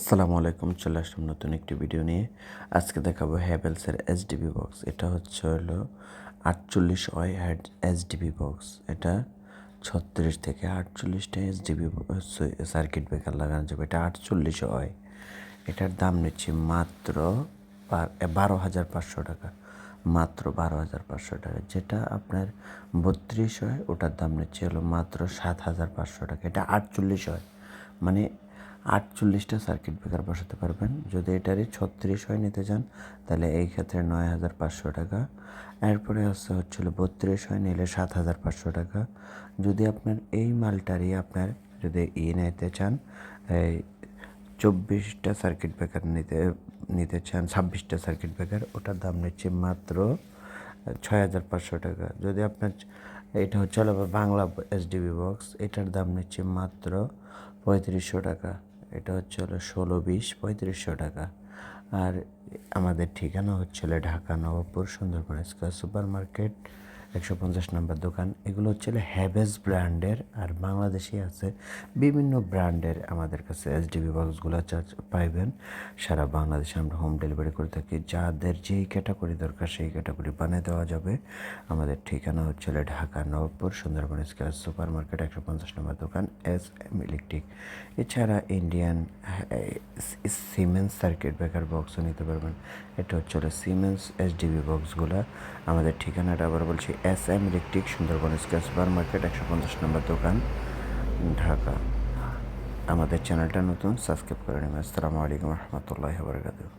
আসসালামু আলাইকুম, চলে আসলাম নতুন একটি ভিডিও নিয়ে। আজকে দেখাবো হ্যাভেলসের এসডিবি বক্স। এটা হলো 48 ওয়াই এসডিবি বক্স। এটা 36 থেকে 48টা এসডিবি সার্কিট ব্রেকার লাগানো যাবে। এটা 48 ওয়াই। এটার দাম নিচ্ছি মাত্র 12,500 টাকা। মাত্র 12,500 টাকা। যেটা আপনার 32 হয় ওটার দাম নিচ্ছে মাত্র 7,500 টাকা। এটা 48 হয়, মানে 48টা সার্কিট ব্রেকার বসাতে পারবেন। যদি এটারই 36 হয় নিতে চান তাহলে এই ক্ষেত্রে 9,500 টাকা। এরপরে হচ্ছিল 32 হয় নিলে 7,500 টাকা। যদি আপনার এই মালটারই আপনার যদি নিতে চান, এই 24টা সার্কিট ব্রেকার নিতে চান, 26টা সার্কিট ব্রেকার, ওটার দাম নিচ্ছে মাত্র 6,500 টাকা। যদি আপনার এটা হলো বাংলা এসডিবি বক্স, এটার দাম নিচ্ছে মাত্র 3500 টাকা। এটা হলো 16-20 3500 টাকা। আর আমাদের ঠিকানা Dhaka Nawabpur Sundarban square super market 150 নম্বর দোকান। এগুলো হ্যাভেলস ব্র্যান্ডের, আর বাংলাদেশে আছে বিভিন্ন ব্র্যান্ডের আমাদের কাছে এসডিবি বক্সগুলো পাইবেন। সারা বাংলাদেশে আমরা হোম ডেলিভারি করে থাকি। যাদের যেই ক্যাটাগরি দরকার সেই ক্যাটাগরি বানিয়ে দেওয়া যাবে। আমাদের ঠিকানা Dhaka Nawabpur Sundarban square super market 150 নম্বর দোকান, SM ইলেকট্রিক। এছাড়া ইন্ডিয়ান সিমেন্স সার্কিট ব্রেকার বক্সও নিতে পারবেন। এটা সিমেন্স এসডিবি বক্সগুলো। আমাদের ঠিকানাটা আবার বলছি, SM electric Sundarban square super market 150 নম্বর দোকান, ঢাকা। আমাদের চ্যানেলটা নতুন, সাবস্ক্রাইব করে নেবেন। আসসালামু আলাইকুম রহমতুল্লাহি ওয়া বারাকাতুহু।